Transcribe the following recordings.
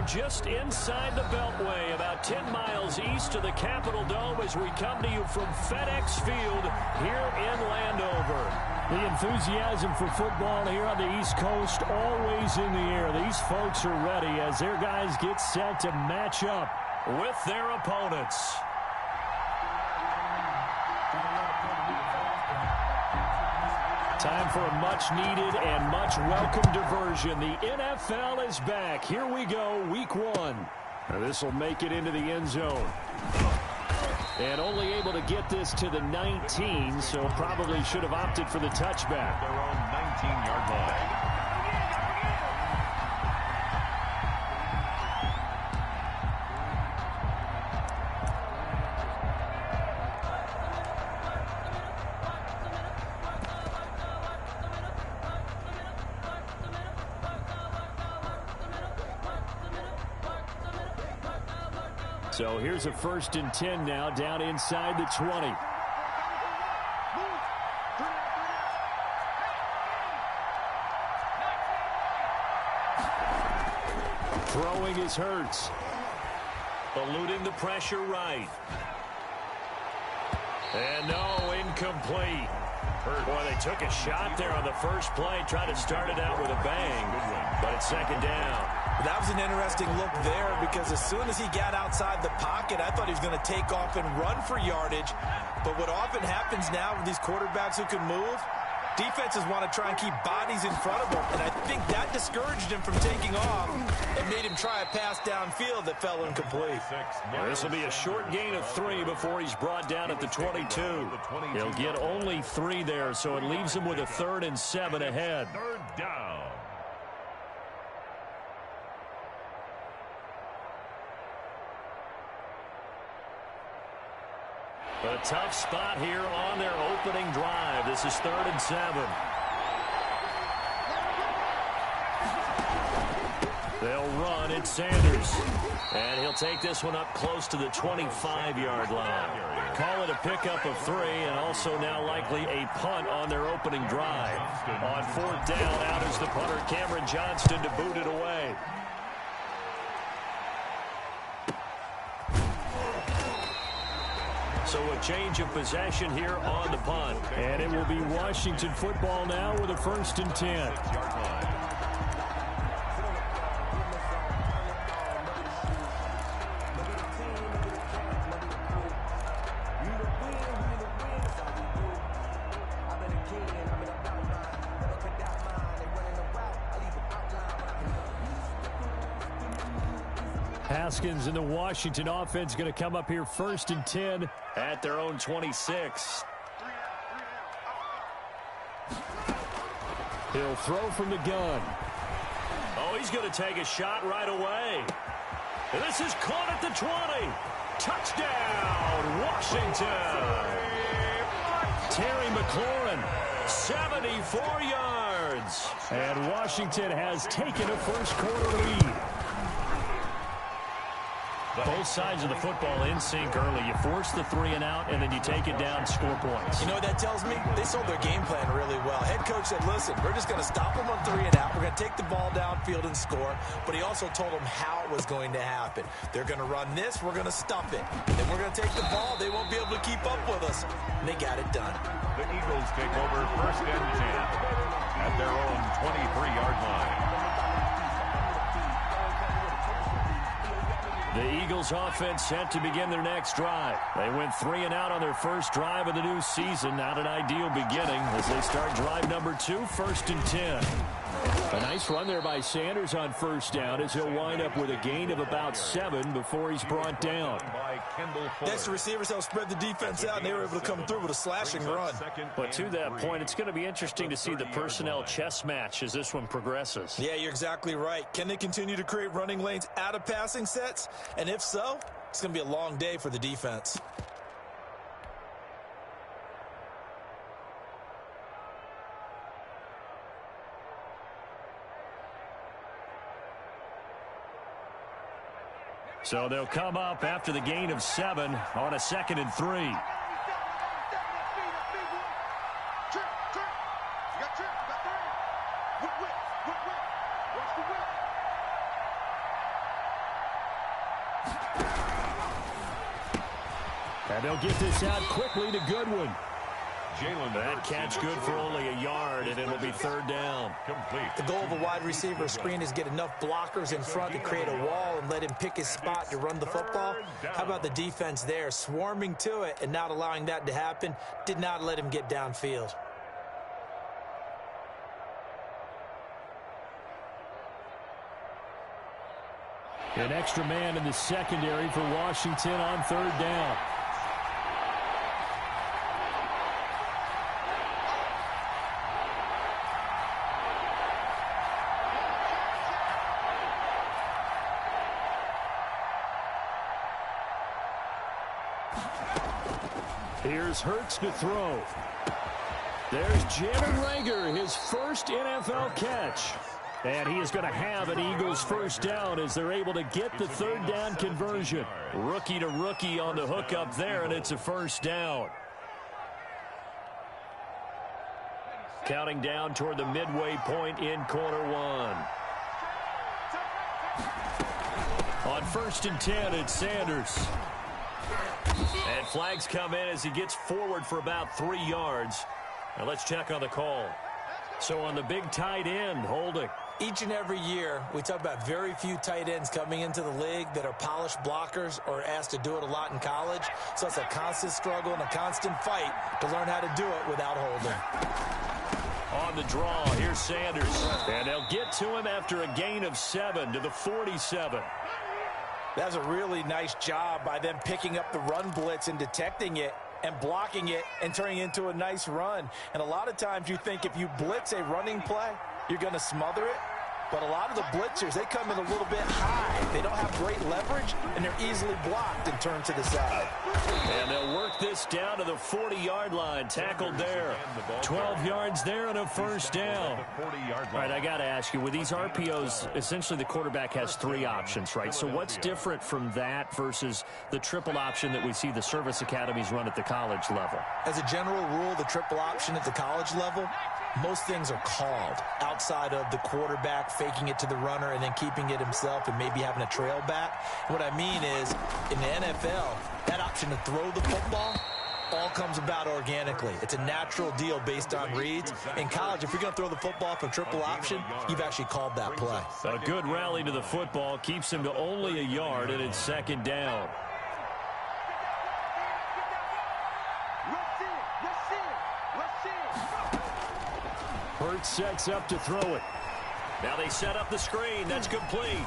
just inside the Beltway, about 10 miles east of the Capitol Dome as we come to you from FedEx Field here in Landover. The enthusiasm for football here on the East Coast always in the air. These folks are ready as their guys get set to match up with their opponents. Time for a much-needed and much-welcome diversion. The NFL is back. Here we go, Week 1. This will make it into the end zone. And only able to get this to the 19, so probably should have opted for the touchback. Their own 19-yard line. So here's a 1st and 10 now, down inside the 20. Throwing is Hurts. Eluding the pressure right. And no, incomplete. Boy, they took a shot there on the first play, tried to start it out with a bang, but it's 2nd down. That was an interesting look there because as soon as he got outside the pocket, I thought he was going to take off and run for yardage. But what often happens now with these quarterbacks who can move, defenses want to try and keep bodies in front of them. And I think that discouraged him from taking off and made him try a pass downfield that fell incomplete. This will be a short gain of 3 before he's brought down at the 22. He'll get only 3 there, so it leaves him with a 3rd and 7 ahead. 3rd down. A tough spot here on their opening drive. This is 3rd and 7. They'll run. It's Sanders. And he'll take this one up close to the 25-yard line. Call it a pickup of 3 and also now likely a punt on their opening drive. On 4th down, out is the punter, Cameron Johnston, to boot it away. So a change of possession here on the punt. And it will be Washington football now with a 1st and 10. Haskins and the Washington offense going to come up here 1st and 10 at their own 26. He'll throw from the gun. Oh, he's going to take a shot right away. This is caught at the 20. Touchdown, Washington. Terry McLaurin, 74 yards. And Washington has taken a first-quarter lead. Both sides of the football in sync early. You force the 3 and out, and then you take it down, score points. You know what that tells me? They sold their game plan really well. Head coach said, listen, we're just going to stop them on 3 and out. We're going to take the ball downfield and score. But he also told them how it was going to happen. They're going to run this. We're going to stuff it. Then we're going to take the ball. They won't be able to keep up with us. And they got it done. The Eagles take over 1st and 10 at their own 23-yard line. The Eagles offense set to begin their next drive. They went 3 and out on their first drive of the new season. Not an ideal beginning as they start drive number 2, 1st and 10. A nice run there by Sanders on 1st down as he'll wind up with a gain of about 7 before he's brought down. That's the receivers helped spread the defense out, and they were able to come through with a slashing run. But to that point, it's going to be interesting to see the personnel chess match as this one progresses. Yeah, you're exactly right. Can they continue to create running lanes out of passing sets? And if so, it's going to be a long day for the defense. So they'll come up after the gain of 7 on a 2nd and 3. And they'll get this out quickly to Goodwin. That catch good for only a yard, and it'll be third down. Complete. The goal of a wide receiver screen is get enough blockers in front to create a wall and let him pick his spot to run the football. How about the defense there, swarming to it and not allowing that to happen? Did not let him get downfield. An extra man in the secondary for Washington on third down. Here's Hurts to throw. There's Jalen Reagor, his first NFL catch. And he is going to have an Eagles first down as they're able to get the third down conversion. Rookie to rookie on the hook up there, and it's a first down. Counting down toward the midway point in quarter one. On 1st and 10, it's Sanders. And flags come in as he gets forward for about 3 yards. Now let's check on the call. So on the big tight end, holding. Each and every year, we talk about very few tight ends coming into the league that are polished blockers or asked to do it a lot in college. So it's a constant struggle and a constant fight to learn how to do it without holding. On the draw, here's Sanders. And they'll get to him after a gain of 7 to the 47. That's a really nice job by them picking up the run blitz and detecting it and blocking it and turning it into a nice run. And a lot of times you think if you blitz a running play, you're going to smother it. But a lot of the blitzers, they come in a little bit high. They don't have great leverage, and they're easily blocked and turned to the side. And they'll work this down to the 40-yard line. Tackled there. 12 yards there and a first down. All right, I got to ask you, with these RPOs, essentially the quarterback has 3 options, right? So what's different from that versus the triple option that we see the service academies run at the college level? As a general rule, the triple option at the college level, most things are called outside of the quarterback faking it to the runner and then keeping it himself and maybe having a trail back. What I mean is, in the NFL, that option to throw the football all comes about organically. It's a natural deal based on reads. In college, if you're going to throw the football for triple option, you've actually called that play. A good rally to the football keeps him to only a yard, and it's second down. Hurts sets up to throw it. Now they set up the screen. That's complete.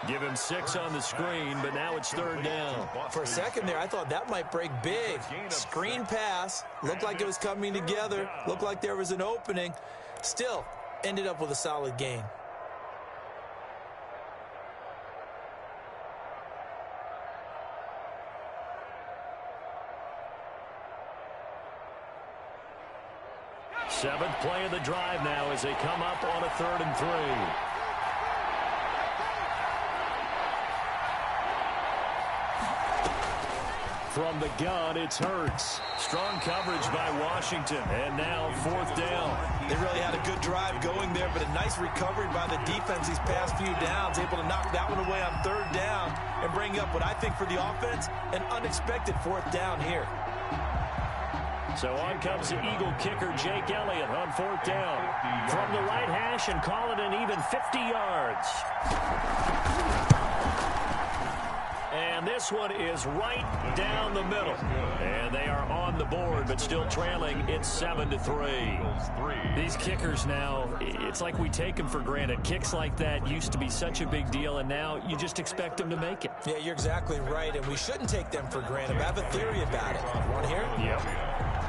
Give him 6 on the screen, but now it's third down. For a second there, I thought that might break big. Screen pass. Looked like it was coming together. Looked like there was an opening. Still, ended up with a solid gain. Seventh play of the drive now as they come up on a 3rd and 3. From the gun, it's Hurts. Strong coverage by Washington. And now 4th down. They really had a good drive going there, but a nice recovery by the defense these past few downs. Able to knock that one away on 3rd down and bring up what I think for the offense, an unexpected 4th down here. So on comes the Eagle kicker, Jake Elliott, on 4th down. From the right hash and call it an even 50 yards. And this one is right down the middle. And they are on the board, but still trailing. It's 7-3. These kickers now, it's like we take them for granted. Kicks like that used to be such a big deal, and now you just expect them to make it. Yeah, you're exactly right, and we shouldn't take them for granted. I have a theory about it. You want to hear it? Yep.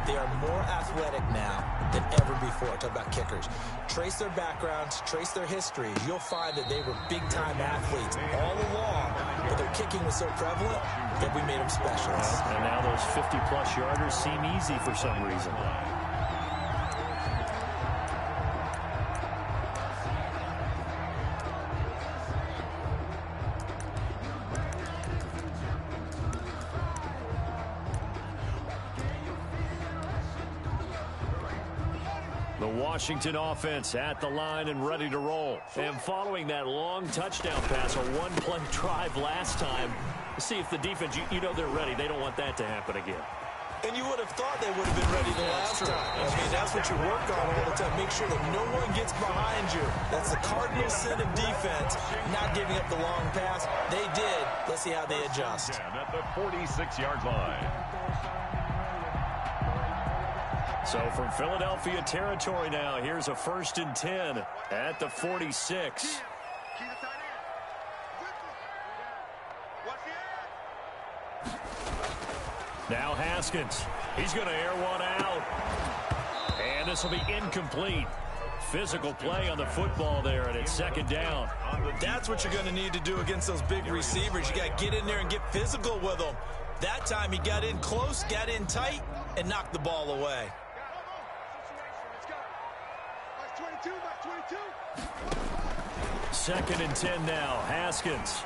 They are more athletic now than ever before. Talk about kickers. Trace their backgrounds, trace their histories. You'll find that they were big-time athletes all along, but their kicking was so prevalent that we made them specialists. And now those 50-plus yarders seem easy for some reason. The Washington offense at the line and ready to roll. And following that long touchdown pass, a one-play drive last time, see if the defense, you know they're ready. They don't want that to happen again. And you would have thought they would have been ready the last time. I mean, that's what you work on all the time. Make sure that no one gets behind you. That's the cardinal sin of defense, not giving up the long pass. They did. Let's see how they adjust. At the 46-yard line. So from Philadelphia territory now, here's a 1st and 10 at the 46. Now Haskins. He's going to air one out. And this will be incomplete. Physical play on the football there, and it's 2nd down. That's what you're going to need to do against those big receivers. You got to get in there and get physical with them. That time he got in close, got in tight, and knocked the ball away. 2nd and 10 now. Haskins.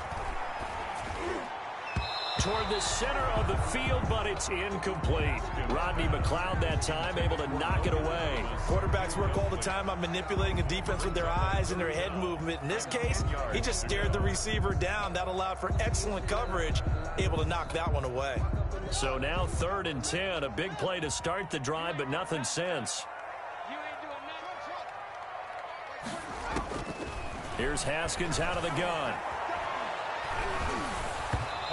Toward the center of the field, but it's incomplete. Rodney McLeod that time able to knock it away. Quarterbacks work all the time on manipulating a defense with their eyes and their head movement. In this case, he just stared the receiver down. That allowed for excellent coverage, able to knock that one away. So now 3rd and 10, a big play to start the drive, but nothing since. Here's Haskins out of the gun.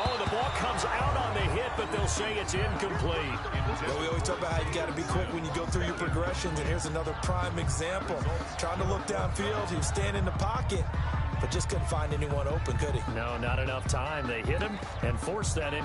Oh, the ball comes out on the hit, but they'll say it's incomplete. Well, we always talk about how you got to be quick when you go through your progressions, and here's another prime example. Trying to look downfield, he was standing in the pocket, but just couldn't find anyone open, could he? No, not enough time. They hit him and forced that in.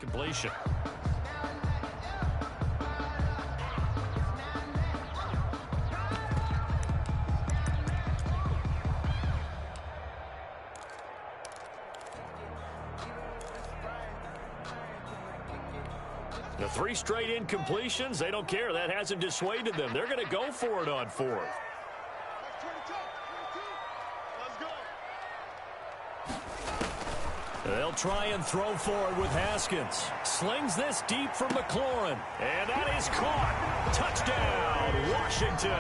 Completion. The 3 straight incompletions, they don't care. That hasn't dissuaded them. They're going to go for it on 4th. They'll try and throw forward with Haskins. Slings this deep from McLaurin. And that is caught. Touchdown, Washington.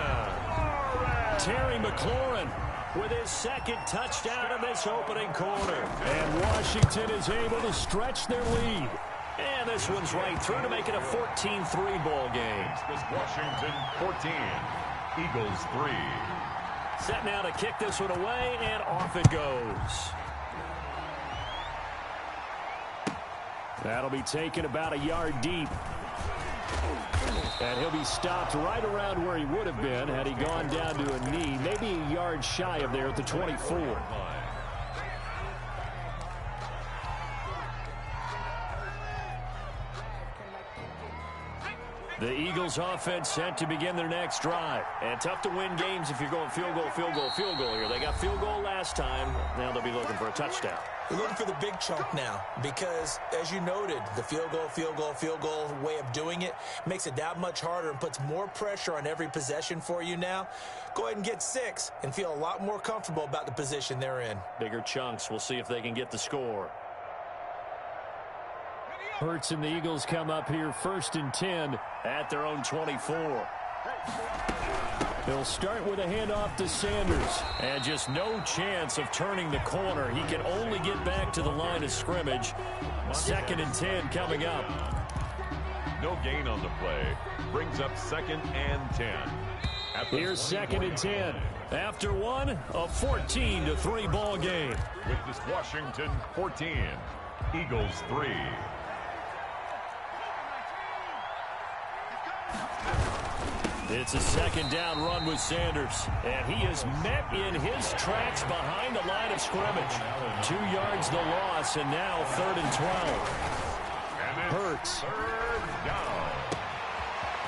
Terry McLaurin with his 2nd touchdown in this opening quarter. And Washington is able to stretch their lead. And this one's right through to make it a 14-3 ball game. This Washington 14, Eagles 3. Set now to kick this one away, and off it goes. That'll be taken about a yard deep. And he'll be stopped right around where he would have been had he gone down to a knee, maybe a yard shy of there at the 24. The Eagles offense set to begin their next drive. And tough to win games if you're going field goal, field goal, field goal here. They got field goal last time. Now they'll be looking for a touchdown. They're looking for the big chunk now because, as you noted, the field goal way of doing it makes it that much harder and puts more pressure on every possession for you now. Go ahead and get 6 and feel a lot more comfortable about the position they're in. Bigger chunks. We'll see if they can get the score. Hurts and the Eagles come up here 1st and 10 at their own 24. They'll start with a handoff to Sanders. And just no chance of turning the corner. He can only get back to the line of scrimmage. 2nd and 10 coming up. No gain on the play. Brings up 2nd and 10. Here's 2nd and 10. After one, a 14-3 ball game. With this Washington 14, Eagles 3. It's a second down run with Sanders, and he is met in his tracks behind the line of scrimmage. 2 yards the loss, and now 3rd and 12. Hurts. Third down.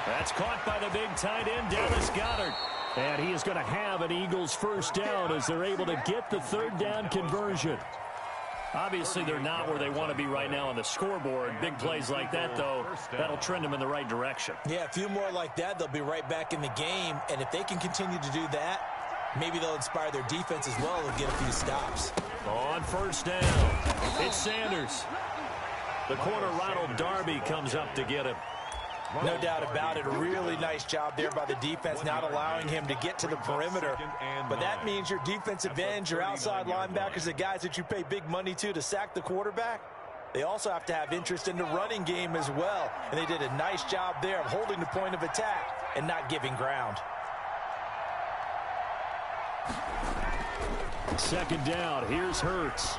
That's caught by the big tight end, Dallas Goedert. And he is going to have an Eagles first down as they're able to get the 3rd down conversion. Obviously, they're not where they want to be right now on the scoreboard. Big plays like that, though, that'll trend them in the right direction. Yeah, a few more like that, they'll be right back in the game. And if they can continue to do that, maybe they'll inspire their defense as well and get a few stops. On first down, it's Sanders. The corner, Ronald Darby, comes up to get him. No doubt about it. A really nice job there by the defense, not allowing him to get to the perimeter. But that means your defensive ends, your outside linebackers, the guys that you pay big money to sack the quarterback, they also have to have interest in the running game as well. And they did a nice job there of holding the point of attack and not giving ground. Second down, here's Hurts.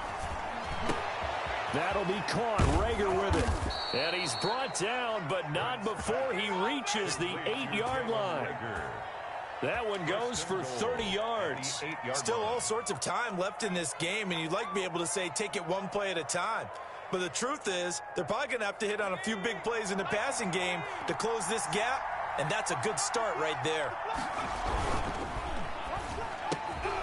That'll be caught. Rager with it. And he's brought down, but not before he reaches the 8-yard line. That one goes for 30 yards. Still all sorts of time left in this game, and you'd like to be able to say take it one play at a time. But the truth is, they're probably going to have to hit on a few big plays in the passing game to close this gap, and that's a good start right there.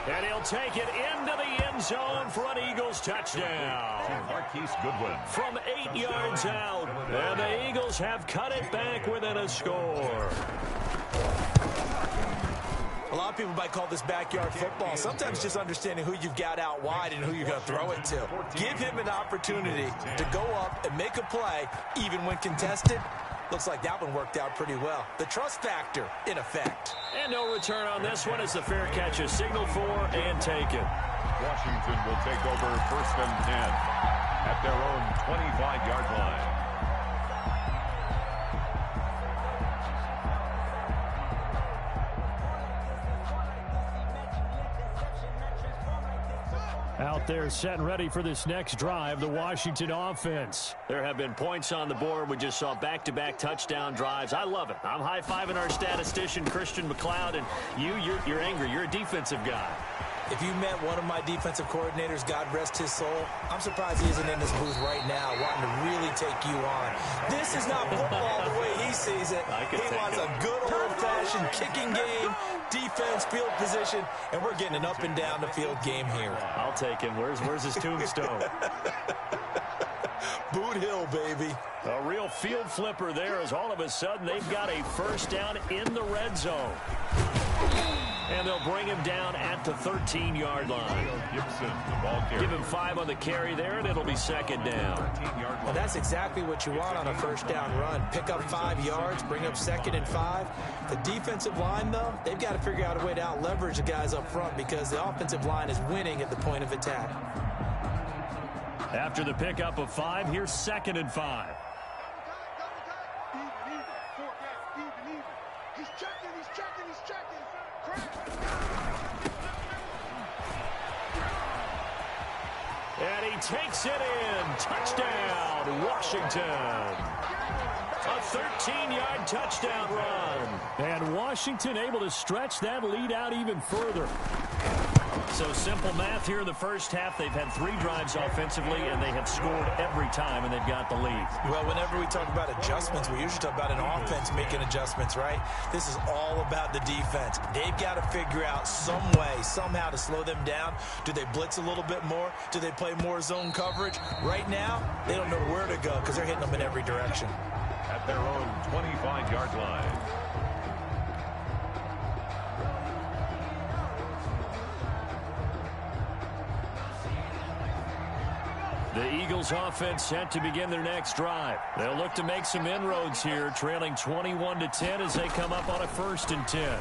And he'll take it into the end zone for an Eagles touchdown. Marquise Goodwin. From 8 yards out. And the Eagles have cut it back within a score. A lot of people might call this backyard football. Sometimes just understanding who you've got out wide and who you're going to throw it to. Give him an opportunity to go up and make a play, even when contested. Looks like that one worked out pretty well. The trust factor in effect. And no return on this one as the fair catch is signaled for and taken. Washington will take over 1st and 10 at their own 25-yard line. Out there set and ready for this next drive, the Washington offense. There have been points on the board. We just saw back-to-back touchdown drives. I love it. I'm high-fiving our statistician, Christian McLeod, and you're angry. You're a defensive guy. If you met one of my defensive coordinators, God rest his soul, I'm surprised he isn't in this booth right now wanting to really take you on. This is not football the way he sees it. He wants a good old-fashioned kicking game, defense, field position, and we're getting an up and down the field game here. I'll take him. Where's his tombstone? Boot Hill, baby. A real field flipper there as all of a sudden they've got a first down in the red zone. And they'll bring him down at the 13-yard line. Gibson, the ball carrier. Give him 5 on the carry there, and it'll be second down. Well, that's exactly what you want on a first down run. Pick up 5 yards, bring up 2nd and 5. The defensive line, though, they've got to figure out a way to out-leverage the guys up front because the offensive line is winning at the point of attack. After the pickup of 5, here's 2nd and 5. And he takes it in. Touchdown, Washington. A 13-yard touchdown run. And Washington able to stretch that lead out even further. So simple math here in the first half. They've had 3 drives offensively, and they have scored every time, and they've got the lead. Well, whenever we talk about adjustments, we usually talk about an offense making adjustments, right? This is all about the defense. They've got to figure out some way, somehow to slow them down. Do they blitz a little bit more? Do they play more zone coverage? Right now, they don't know where to go because they're hitting them in every direction. At their own 25-yard line. The Eagles offense set to begin their next drive. They'll look to make some inroads here, trailing 21-10 as they come up on a 1st and 10.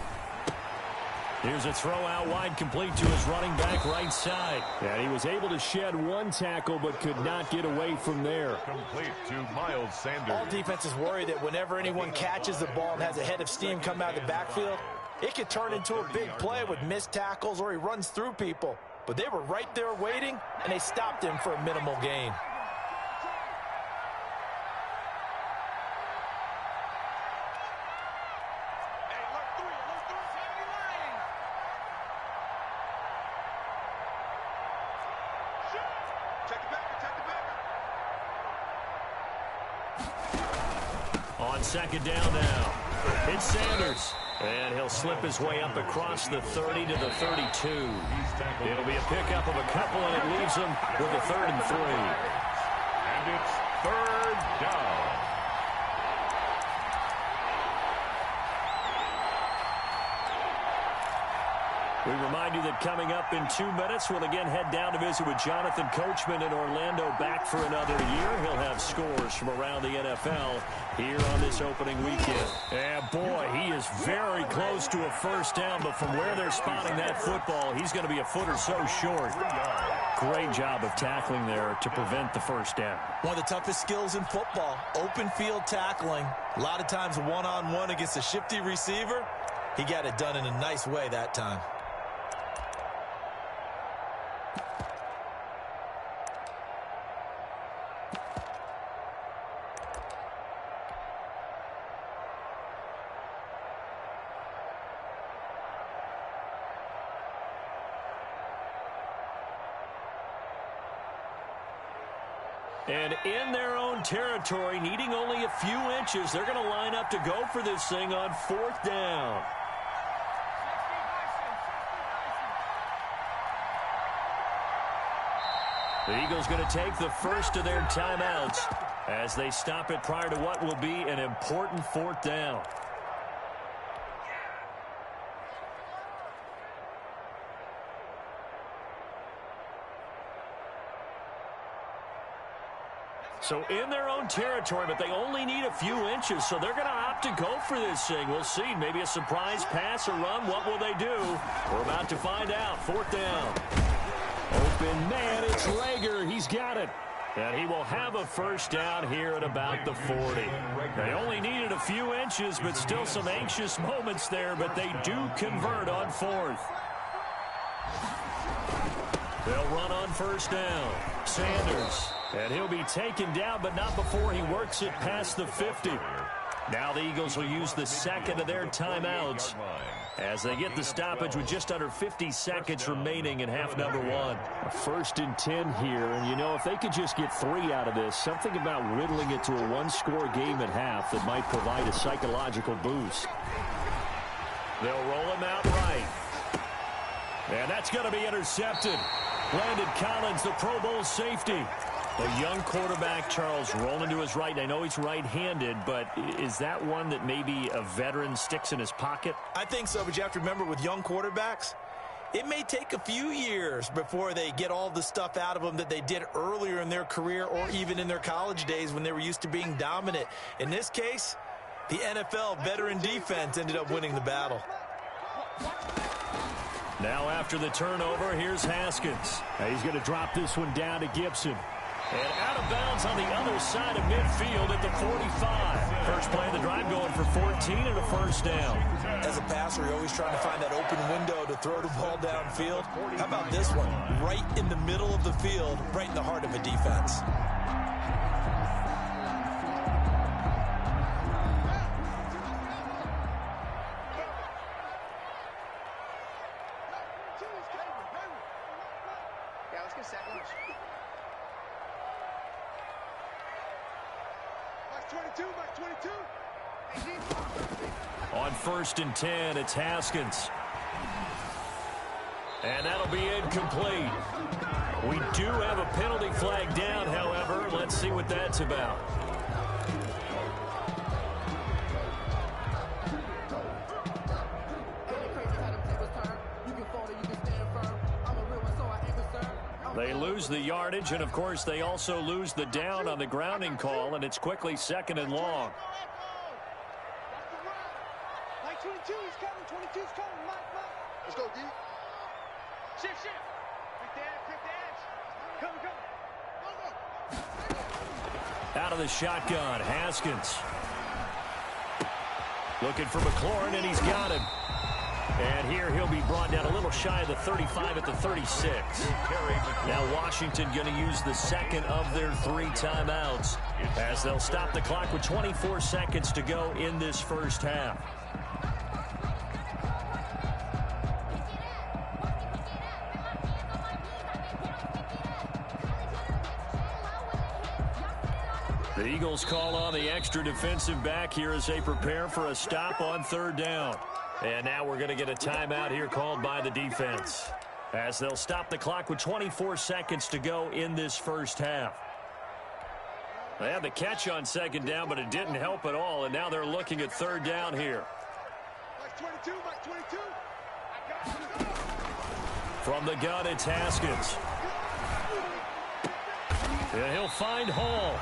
Here's a throw out wide, complete to his running back right side. And he was able to shed 1 tackle but could not get away from there. Complete to Miles Sanders. All defenses worry that whenever anyone catches the ball and has a head of steam come out of the backfield, it could turn into a big play with missed tackles or he runs through people. But they were right there waiting, and they stopped him for a minimal gain. On second down now, it's Sanders. And he'll slip his way up across the 30 to the 32. It'll be a pickup of a couple, and it leaves him with a 3rd and 3. And it's 3rd down. We remind you that coming up in 2 minutes, we'll again head down to visit with Jonathan Coachman in Orlando, back for another year. He'll have scores from around the NFL here on this opening weekend. And boy, he is very close to a first down, but from where they're spotting that football, he's going to be a foot or so short. Great job of tackling there to prevent the first down. One of the toughest skills in football, open field tackling. A lot of times one-on-one against a shifty receiver. He got it done in a nice way that time. And in their own territory, needing only a few inches, they're going to line up to go for this thing on 4th down. The Eagles going to take the first of their timeouts as they stop it prior to what will be an important 4th down. So in their own territory, but they only need a few inches, so they're going to opt to go for this thing. We'll see. Maybe a surprise pass or run. What will they do? We're about to find out. 4th down. Open man, it's Reagor. He's got it. And he will have a first down here at about the 40. They only needed a few inches, but still some anxious moments there, but they do convert on 4th. They'll run on first down. Sanders. And he'll be taken down, but not before he works it past the 50. Now the Eagles will use the second of their timeouts as they get the stoppage with just under 50 seconds remaining in half number 1. A 1st and 10 here, and you know, if they could just get 3 out of this, something about whittling it to a one-score game at half that might provide a psychological boost. They'll roll him out right. And that's going to be intercepted. Landon Collins, the Pro Bowl safety. A young quarterback, Charles, rolling to his right. I know he's right-handed, but is that one that maybe a veteran sticks in his pocket? I think so, but you have to remember with young quarterbacks, it may take a few years before they get all the stuff out of them that they did earlier in their career or even in their college days when they were used to being dominant. In this case, the NFL veteran defense ended up winning the battle. Now after the turnover, here's Haskins. He's going to drop this one down to Gibson. And out of bounds on the other side of midfield at the 45. First play of the drive going for 14 and a first down. As a passer, you're always trying to find that open window to throw the ball downfield. How about this one? Right in the middle of the field, right in the heart of a defense. On 1st and 10, it's Haskins. And that'll be incomplete. We do have a penalty flag down, however. Let's see what that's about. They lose the yardage, and, of course, they also lose the down on the grounding call, and it's quickly 2nd and long. 22, he's coming. 22's coming. Let's go, D. Shift. Quick dash. Come. Out of the shotgun, Haskins. Looking for McLaurin, and he's got him. And here he'll be brought down a little shy of the 35 at the 36. Now Washington going to use the second of their 3 timeouts as they'll stop the clock with 24 seconds to go in this first half. Eagles call on the extra defensive back here as they prepare for a stop on third down. And now we're going to get a timeout here called by the defense, as they'll stop the clock with 24 seconds to go in this first half. They had the catch on second down, but it didn't help at all, and now they're looking at third down here. From the gun, it's Haskins. And he'll find Hall.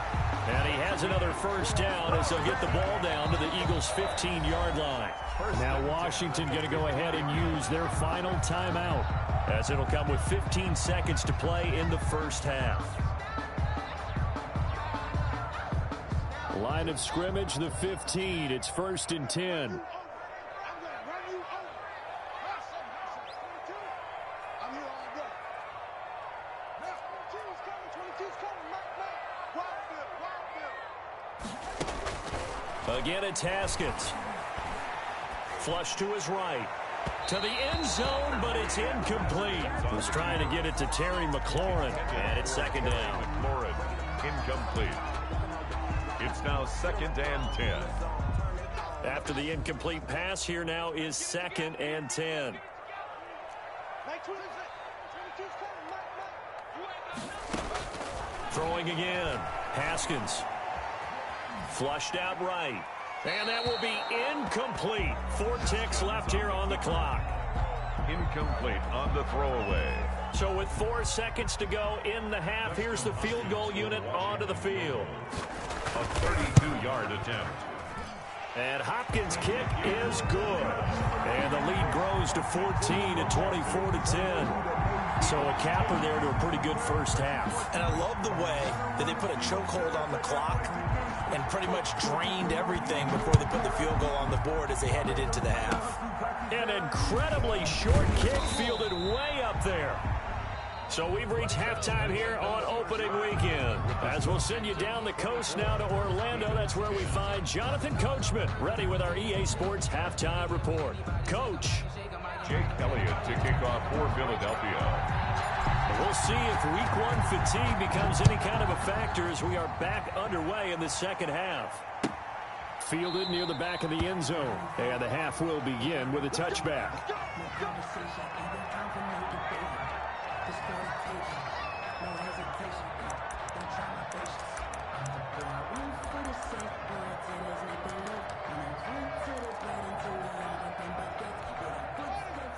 And he has another first down as they'll get the ball down to the Eagles' 15-yard line. Now Washington going to go ahead and use their final timeout, as it'll come with 15 seconds to play in the first half. Line of scrimmage, the 15. It's 1st and 10. Again, it's Haskins. Flush to his right. To the end zone, but it's incomplete. Was trying to get it to Terry McLaurin, and it's second down. McLaurin, incomplete. It's now 2nd and 10. After the incomplete pass, here now is 2nd and 10. Throwing again. Haskins. Flushed out right. And that will be incomplete. 4 ticks left here on the clock. Incomplete on the throwaway. So with 4 seconds to go in the half, here's the field goal unit onto the field. A 32-yard attempt. And Hopkins' kick is good. And the lead grows to 14 at 24-10. So a capper there to a pretty good first half. And I love the way that they put a chokehold on the clock and pretty much drained everything before they put the field goal on the board as they headed into the half. An incredibly short kick fielded way up there. So we've reached halftime here on opening weekend. As we'll send you down the coast now to Orlando, that's where we find Jonathan Coachman ready with our EA Sports Halftime Report. Coach. Jake Elliott to kick off for Philadelphia. We'll see if week 1 fatigue becomes any kind of a factor as we are back underway in the second half. Fielded near the back of the end zone. And the half will begin with a touchback.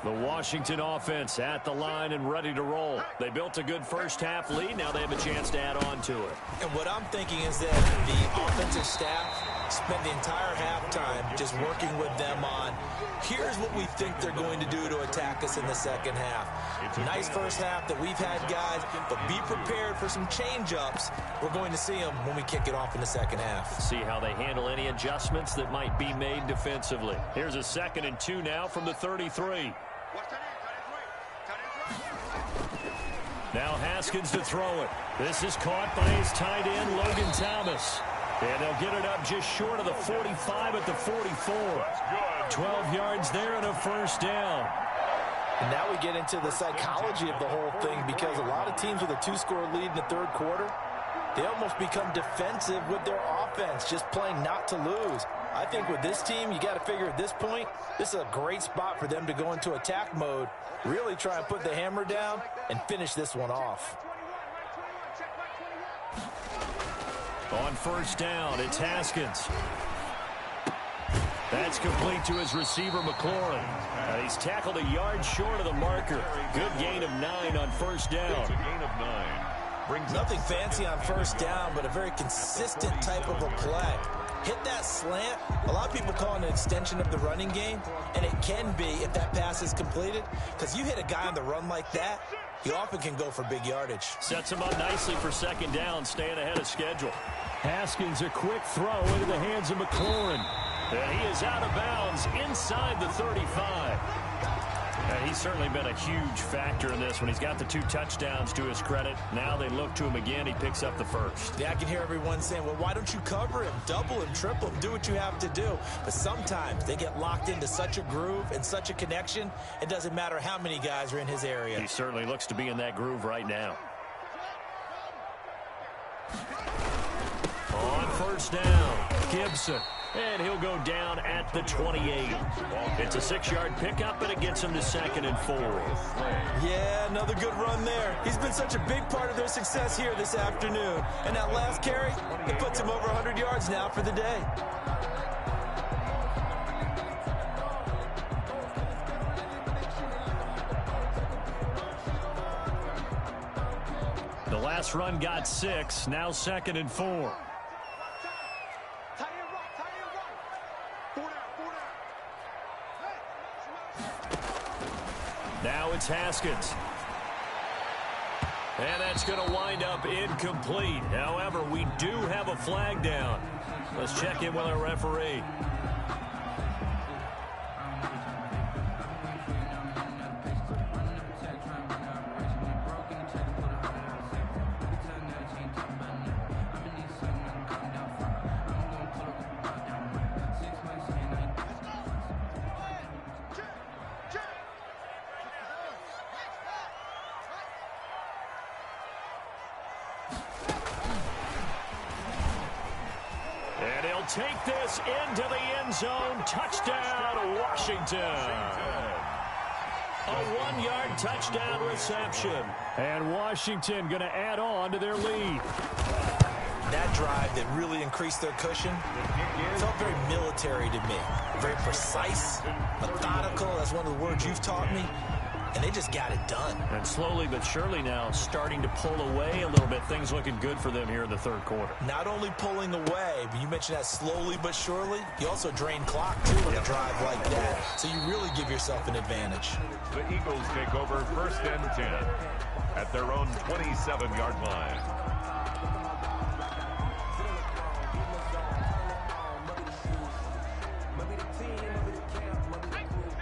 The Washington offense at the line and ready to roll. They built a good first half lead. Now they have a chance to add on to it. And what I'm thinking is that the offensive staff spent the entire halftime just working with them on, here's what we think they're going to do to attack us in the second half. Nice first half that we've had, guys, but be prepared for some change-ups. We're going to see them when we kick it off in the second half. See how they handle any adjustments that might be made defensively. Here's a 2nd and 2 now from the 33. Now Haskins to throw it. This is caught by his tight end, Logan Thomas. And they'll get it up just short of the 45 at the 44. 12 yards there and a first down. And now we get into the psychology of the whole thing, because a lot of teams with a 2-score lead in the third quarter, they almost become defensive with their offense, just playing not to lose. I think with this team, you got to figure at this point, this is a great spot for them to go into attack mode, really try and put the hammer down and finish this one off. On first down, it's Haskins. That's complete to his receiver, McLaurin. He's tackled a yard short of the marker. Good gain of 9 on first down. It's a gain of 9. Brings nothing fancy on first down, but a very consistent type of a play. Hit that slant. A lot of people call it an extension of the running game, and it can be if that pass is completed, because you hit a guy on the run like that, he often can go for big yardage. Sets him up nicely for second down, staying ahead of schedule. Haskins, a quick throw into the hands of McLaurin. And he is out of bounds inside the 35. And he's certainly been a huge factor in this when he's got the 2 touchdowns to his credit. Now they look to him again. He picks up the first. Yeah, I can hear everyone saying, well, why don't you cover him, double him, triple him, do what you have to do. But sometimes they get locked into such a groove and such a connection, it doesn't matter how many guys are in his area. He certainly looks to be in that groove right now. On first down. Gibson. And he'll go down at the 28. It's a 6-yard pickup, and it gets him to 2nd and 4. Yeah, another good run there. He's been such a big part of their success here this afternoon. And that last carry, it puts him over 100 yards now for the day. The last run got 6, now 2nd and 4. Now it's Haskins. And that's going to wind up incomplete. However, we do have a flag down. Let's check in with our referee. And he'll take this into the end zone. Touchdown, Washington. A 1-yard touchdown reception. And Washington going to add on to their lead. That drive that really increased their cushion felt very military to me. Very precise, methodical. That's one of the words you've taught me. And they just got it done. And slowly but surely now starting to pull away a little bit. Things looking good for them here in the third quarter. Not only pulling away, but you mentioned that slowly but surely. You also drain clock, too, with a drive like that. So you really give yourself an advantage. The Eagles take over 1st and 10 at their own 27-yard line.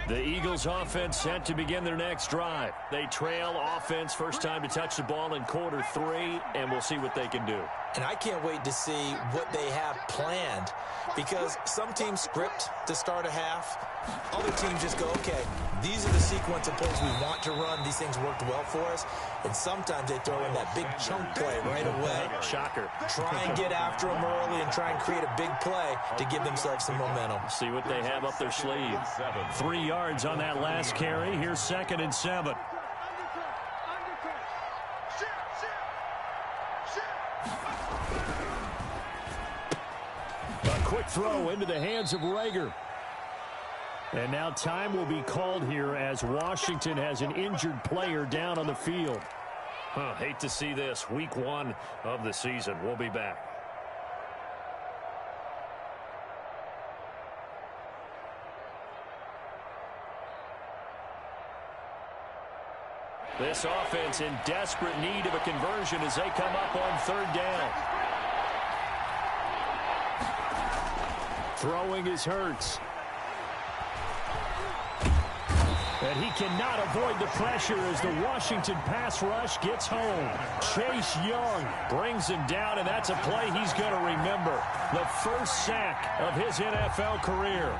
The Eagles offense set to begin their next drive. They trail offense, first time to touch the ball in quarter 3, and we'll see what they can do. And I can't wait to see what they have planned, because some teams script to start a half. Other teams just go, okay, these are the sequence of plays we want to run. These things worked well for us. And sometimes they throw in that big chunk play right away. Shocker. Try and get after them early and try and create a big play to give themselves some momentum. See what they have up their sleeve. 3 yards on that last carry. Here's 2nd and 7. A quick throw into the hands of Rager. And now time will be called here as Washington has an injured player down on the field. Hate to see this. Week 1 of the season. We'll be back. This offense in desperate need of a conversion as they come up on 3rd down. Throwing is Hurts. And he cannot avoid the pressure as the Washington pass rush gets home. Chase Young brings him down, and that's a play he's going to remember. The first sack of his NFL career.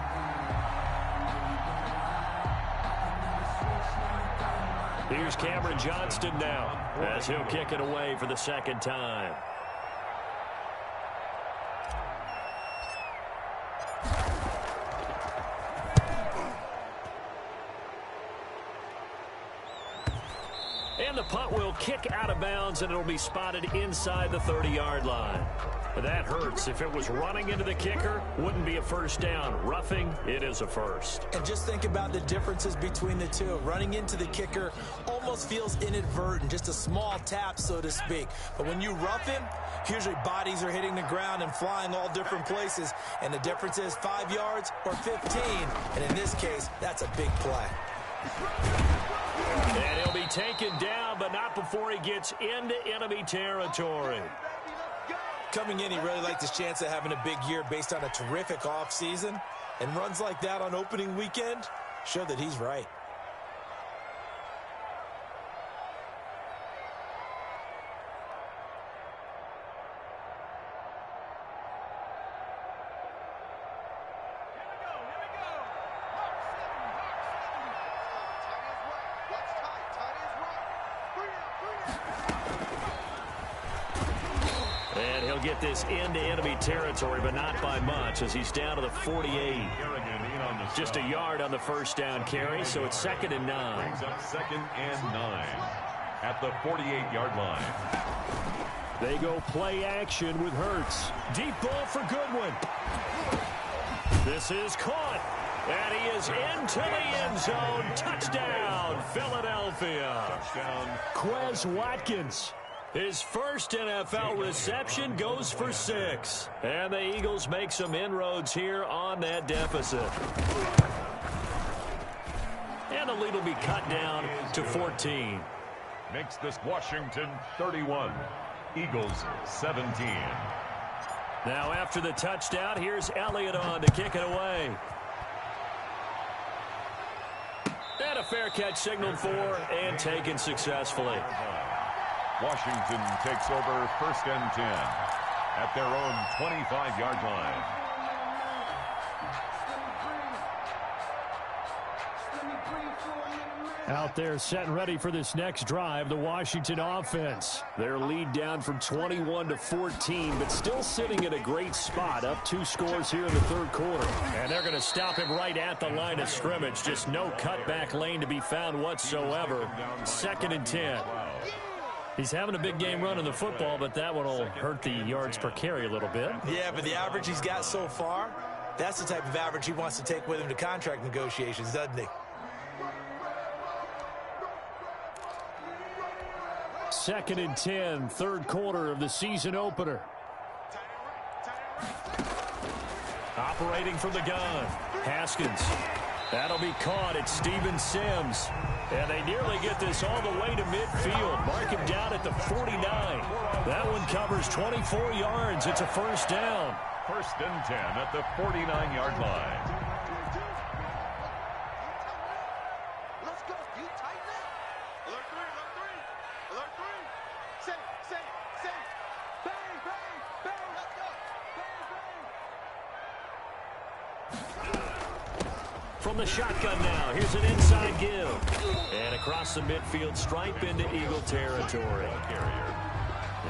Here's Cameron Johnston now as he'll kick it away for the 2nd time. And the punt will kick out of bounds, and it'll be spotted inside the 30-yard line. That hurts. If it was running into the kicker, wouldn't be a first down. Roughing, it is a first. And just think about the differences between the two. Running into the kicker almost feels inadvertent, just a small tap, so to speak. But when you rough him, usually bodies are hitting the ground and flying all different places. And the difference is 5 yards or 15. And in this case, that's a big play. And he'll be taken down, but not before he gets into enemy territory. Coming in, he really liked his chance of having a big year based on a terrific offseason. And runs like that on opening weekend show that he's right. They'll get this into enemy territory, but not by much as he's down to the 48. Just a yard on the first down carry, so it's 2nd and 9. Brings up 2nd and 9 at the 48-yard line. They go play action with Hurts. Deep ball for Goodwin. This is caught. And he is into the end zone. Touchdown, Philadelphia. Touchdown. Quez Watkins. His first NFL reception goes for 6. And the Eagles make some inroads here on that deficit. And the lead will be cut down to 14. Makes this Washington 31. Eagles 17. Now after the touchdown, here's Elliott on to kick it away. And a fair catch signaled for and taken successfully. Washington takes over 1st and 10 at their own 25-yard line. Out there set and ready for this next drive, the Washington offense. Their lead down from 21 to 14, but still sitting at a great spot, up 2 scores here in the 3rd quarter. And they're going to stop him right at the line of scrimmage. Just no cutback lane to be found whatsoever. 2nd and 10. He's having a big game running the football, but that one will hurt the yards per carry a little bit. Yeah, but the average he's got so far, that's the type of average he wants to take with him to contract negotiations, doesn't he? 2nd and 10, 3rd quarter of the season opener. Operating from the gun, Haskins. That'll be caught at Steven Sims. And they nearly get this all the way to midfield. Mark him down at the 49. That one covers 24 yards. It's a 1st down. 1st and 10 at the 49-yard line. Let's go. You tighten it. Alert 3, alert 3. Alert 3. Say. Bang, bang, bang. Let's go. Bang, bang. From the shotgun now, here's an inside give. And across the midfield stripe into Eagle territory.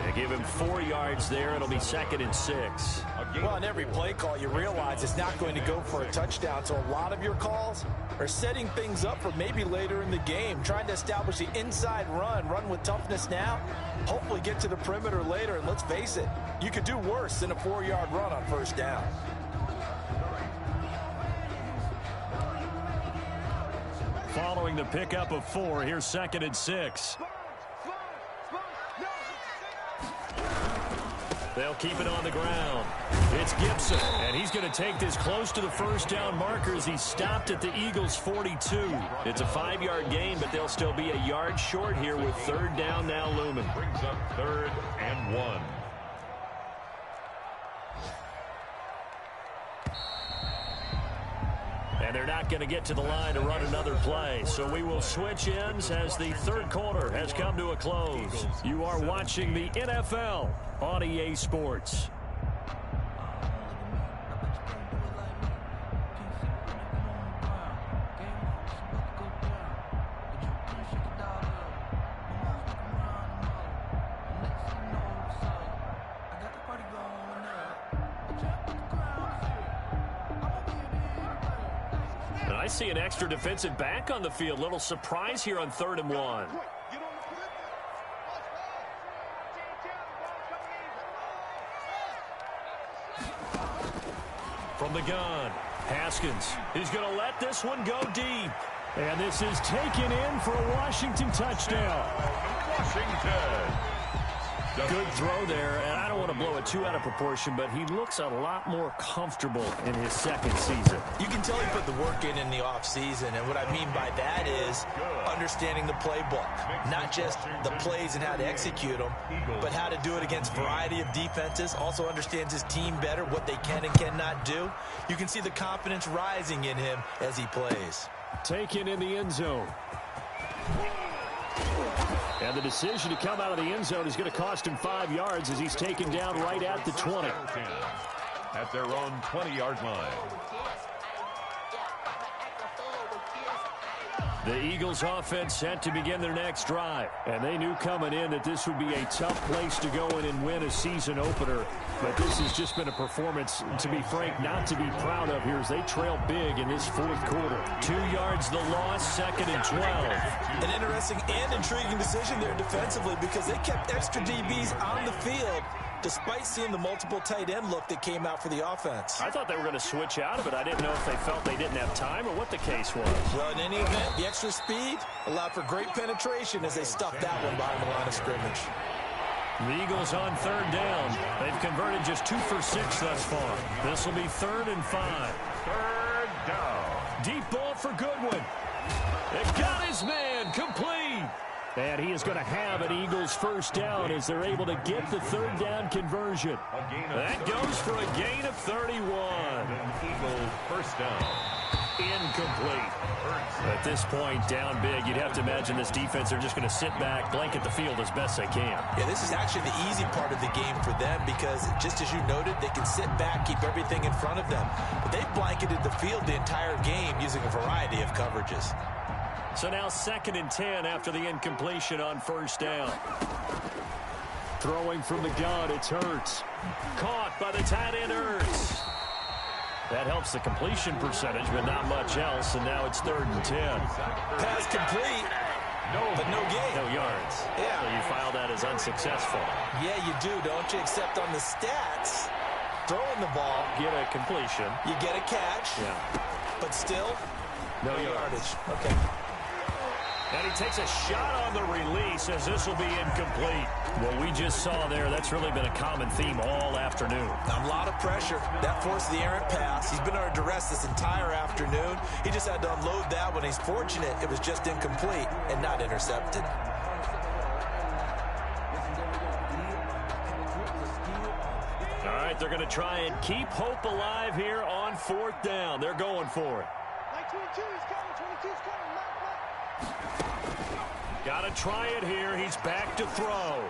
They give him 4 yards there. It'll be 2nd and 6. Well, on every play call, you realize it's not going to go for a touchdown. So a lot of your calls are setting things up for maybe later in the game, trying to establish the inside run with toughness now, hopefully get to the perimeter later. And let's face it, you could do worse than a 4-yard run on 1st down. Following the pickup of 4, here's 2nd and 6. They'll keep it on the ground. It's Gibson, and he's going to take this close to the 1st down marker as he's stopped at the Eagles' 42. It's a 5-yard gain, but they'll still be a yard short here with 3rd down now looming. Brings up 3rd and 1. And they're not going to get to the line to run another play. So we will switch ends as the 3rd quarter has come to a close. You are watching the NFL on EA Sports. I see an extra defensive back on the field. Little surprise here on 3rd and 1. From the gun, Haskins. He's going to let this one go deep. And this is taken in for a Washington touchdown. Washington. Good throw there, and I don't want to blow it too out of proportion, but he looks a lot more comfortable in his 2nd season. You can tell he put the work in the offseason, and what I mean by that is understanding the playbook. Not just the plays and how to execute them, but how to do it against a variety of defenses. Also understands his team better, what they can and cannot do. You can see the confidence rising in him as he plays. Taken in the end zone. And the decision to come out of the end zone is going to cost him 5 yards as he's taken down right at the 20. At their own 20-yard line. The Eagles offense set to begin their next drive. And they knew coming in that this would be a tough place to go in and win a season opener. But this has just been a performance, to be frank, not to be proud of here as they trail big in this fourth quarter. 2 yards the loss, 2nd and 12. An interesting and intriguing decision there defensively because they kept extra DBs on the field despite seeing the multiple tight end look that came out for the offense. I thought they were going to switch out of it. I didn't know if they felt they didn't have time or what the case was. Well, in any event, the extra speed allowed for great penetration as they stuffed that one behind the line of scrimmage. The Eagles on 3rd down. They've converted just 2 for 6 thus far. This will be 3rd and 5. 3rd down. Deep ball for Goodwin. It got his man complete. And he is going to have an Eagles first down as they're able to get the 3rd down conversion. That goes for a gain of 31. Eagles first down. Incomplete. At this point, down big, you'd have to imagine this defense are just going to sit back, blanket the field as best they can. Yeah, this is actually the easy part of the game for them because, just as you noted, they can sit back, keep everything in front of them. But they've blanketed the field the entire game using a variety of coverages. So now 2nd and 10 after the incompletion on 1st down. Throwing from the gun, it's Hurts. Caught by the tight end Hurts. That helps the completion percentage, but not much else, and now it's 3rd and 10. Pass complete, but no gain. No yards. Yeah. So you file that as unsuccessful. Yeah, you do, don't you? Except on the stats, throwing the ball, Get a completion. you get a catch, Yeah. but still, No yardage. Okay. And he takes a shot on the release as this will be incomplete. What we just saw there, that's really been a common theme all afternoon. A lot of pressure. That forced the errant pass. He's been under duress this entire afternoon. He just had to unload that one. He's fortunate it was just incomplete and not intercepted. All right, they're going to try and keep hope alive here on 4th down. They're going for it. 22 is coming, 22 is coming. Got to try it here. He's back to throw.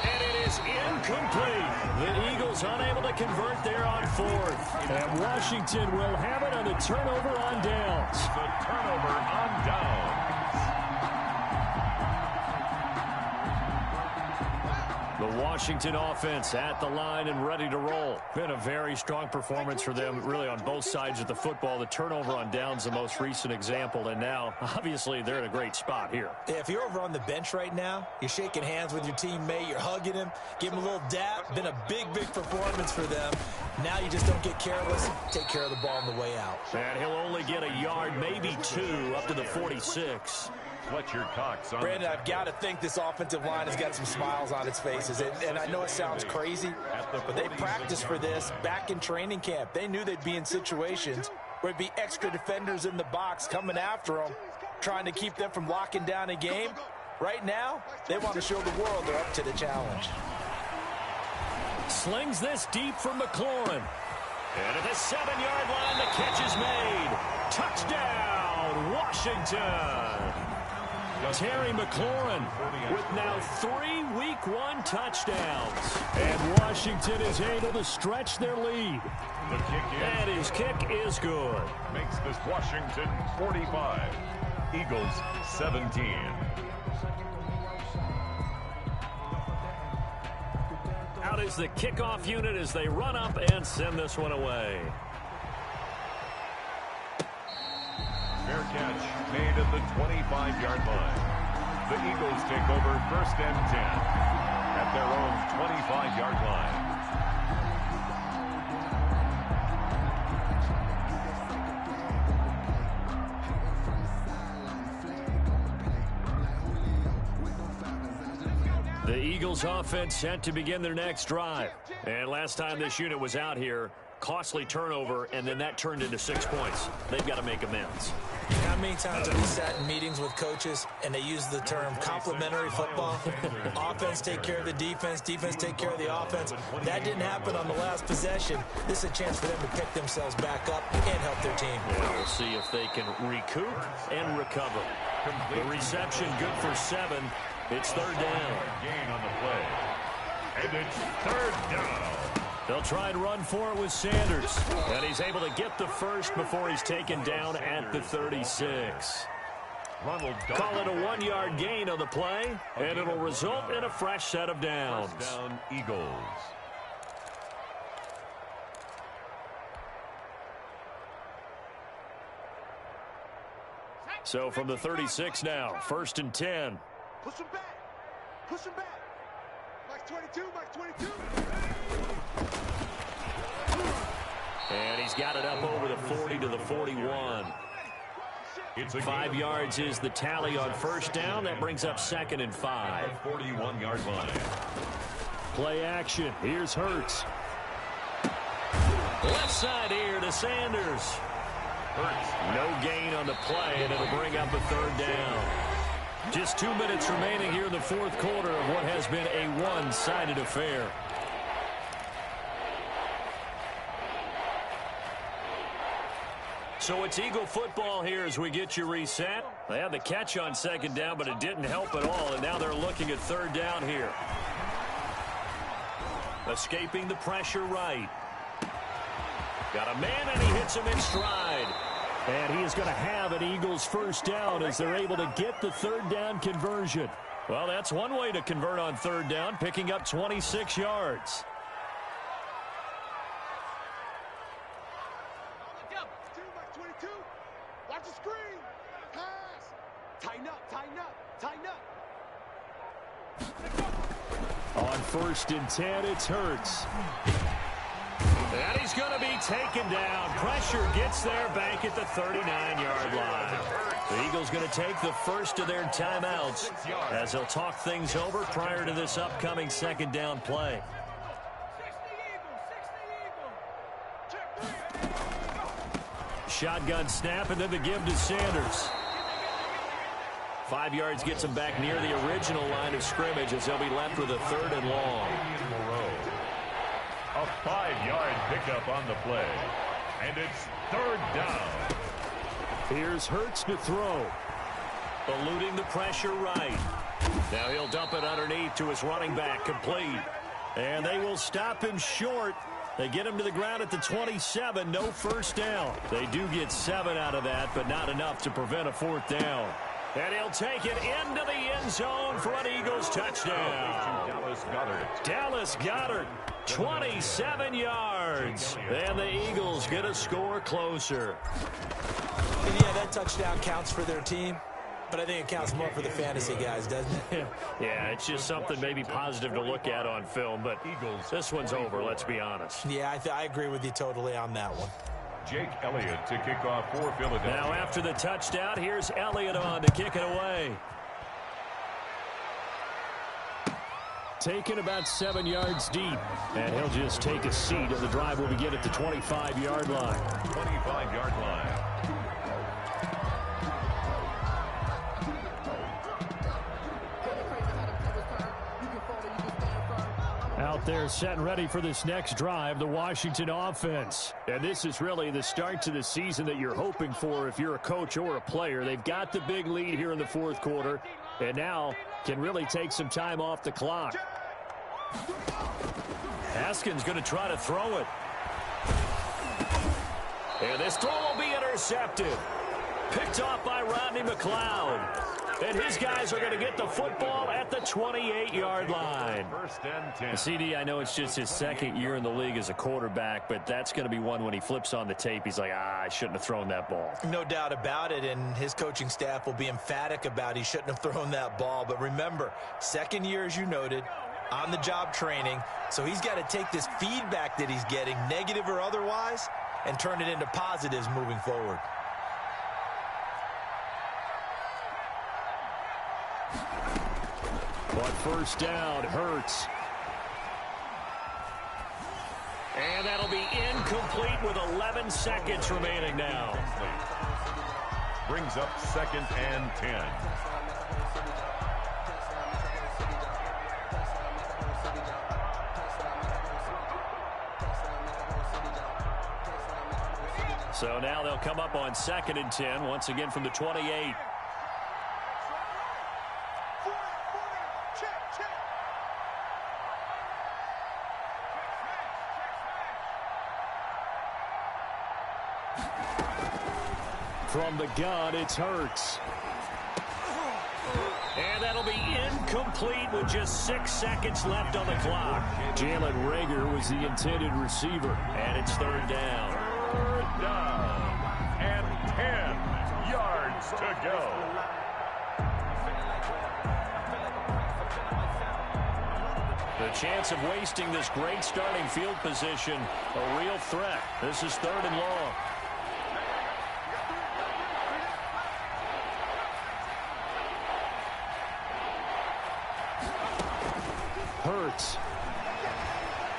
And it is incomplete. The Eagles unable to convert there on 4th. And Washington will have it on the turnover on downs. The turnover on downs. The Washington offense at the line and ready to roll. Been a very strong performance for them, really, on both sides of the football. The turnover on downs, the most recent example, and now, obviously, they're in a great spot here. Yeah, if you're over on the bench right now, you're shaking hands with your teammate, you're hugging him, give him a little dap. Been a big performance for them. Now you just don't get careless. Take care of the ball on the way out. And he'll only get a yard, maybe 2, up to the 46. Fletcher Cox on Brandon, I've got to think this offensive line has got some smiles on its faces. And I know it sounds crazy, but they practiced for this back in training camp. They knew they'd be in situations where it'd be extra defenders in the box coming after them, trying to keep them from locking down a game. Right now, they want to show the world they're up to the challenge. Slings this deep for McLaurin. And at the 7-yard line, the catch is made. Touchdown, Washington. Terry McLaurin with now 3 Week 1 touchdowns. And Washington is able to stretch their lead. The kick in. And his kick is good. Makes this Washington 45. Eagles 17. Out is the kickoff unit as they run up and send this one away. Fair catch made at the 25-yard line. The Eagles take over 1st and 10 at their own 25-yard line. The Eagles offense set to begin their next drive. And last time this unit was out here, costly turnover, and then that turned into 6 points. They've got to make amends. How many times have we sat in meetings with coaches and they use the term complementary football? Offense take care of the defense, defense take care of the offense. That didn't happen on the last possession. This is a chance for them to pick themselves back up and help their team. Yeah, we'll see if they can recoup and recover. The reception good for 7. It's 3rd down. Gain on the play. And it's 3rd down. They'll try and run for it with Sanders. And he's able to get the first before he's taken down at the 36. Call it a 1-yard gain on the play, and it'll result in a fresh set of downs. First down, Eagles. So from the 36 now, 1st and 10. Push him back. Push him back. Mike 22, Mike 22. And he's got it up over the 40 to the 41. 5 yards is the tally on first down. That brings up 2nd and 5. 41-yard line. Play action. Here's Hurts. Left side here to Sanders. Hurts. No gain on the play, and it'll bring up a 3rd down. Just 2 minutes remaining here in the 4th quarter of what has been a one-sided affair. So it's Eagle football here as we get you reset. They had the catch on 2nd down, but it didn't help at all, and now they're looking at 3rd down here. Escaping the pressure right. Got a man, and he hits him in stride. And he is going to have an Eagles first down as they're able to get the 3rd down conversion. Well, that's one way to convert on 3rd down, picking up 26 yards. Watch the screen. Pass. Tighten up, tighten up, tighten up. On 1st and 10, it's Hurts. And he's going to be taken down. Pressure gets there back at the 39-yard line. The Eagles going to take the first of their timeouts as they'll talk things over prior to this upcoming 2nd down play. Shotgun snap, and then the give to Sanders. 5 yards gets him back near the original line of scrimmage as they'll be left with a 3rd and long. A 5-yard pickup on the play. And it's 3rd down. Here's Hurts to throw. Eluding the pressure right. Now he'll dump it underneath to his running back, complete. And they will stop him short. They get him to the ground at the 27, no first down. They do get 7 out of that, but not enough to prevent a 4th down. And he'll take it into the end zone for an Eagles touchdown. Dallas Goedert, 27 yards. And the Eagles get a score closer. And yeah, that touchdown counts for their team. But I think it counts more for the fantasy guys, doesn't it? Yeah, it's just something maybe positive to look at on film, but this one's over, let's be honest. Yeah, I agree with you totally on that one. Jake Elliott to kick off for Philadelphia. Now after the touchdown, here's Elliott on to kick it away. Taken about 7 yards deep, and he'll just take a seat, and the drive will begin at the 25-yard line. 25-yard line. Out there set and ready for this next drive, the Washington offense. And this is really the start to the season that you're hoping for if you're a coach or a player. They've got the big lead here in the 4th quarter, and now can really take some time off the clock. Haskins going to try to throw it. And this throw will be intercepted. Picked off by Rodney McLeod. And his guys are going to get the football at the 28-yard line. 1st and 10. CD, I know it's just his 2nd year in the league as a quarterback, but that's going to be one when he flips on the tape. He's like, I shouldn't have thrown that ball. No doubt about it, and his coaching staff will be emphatic about he shouldn't have thrown that ball. But remember, 2nd year, as you noted, on-the-job training. So he's got to take this feedback that he's getting, negative or otherwise, and turn it into positives moving forward. But first down, Hurts. And that'll be incomplete with 11 seconds remaining now. Brings up 2nd and 10. So now they'll come up on 2nd and 10, once again from the 28. From the gun, it's Hurts. And that'll be incomplete with just 6 seconds left on the clock. Jalen Reagor was the intended receiver, and it's third down. Third down and 10 yards to go. The chance of wasting this great starting field position, a real threat. This is third and long. Hurts.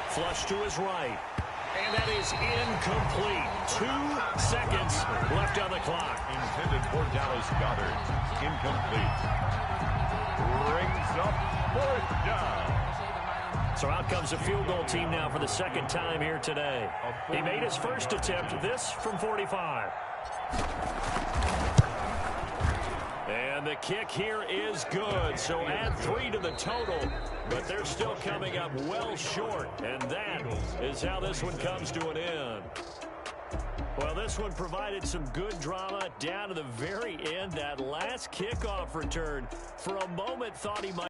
Flush to his right. And that is incomplete. 2 seconds left on the clock. Intended for Dallas Goedert. Incomplete. Brings up fourth down. So out comes a field goal team now for the second time here today. He made his first attempt, this from 45. And the kick here is good, so add 3 to the total, but they're still coming up well short, and that is how this one comes to an end. Well, this one provided some good drama down to the very end. That last kickoff return, for a moment, thought he might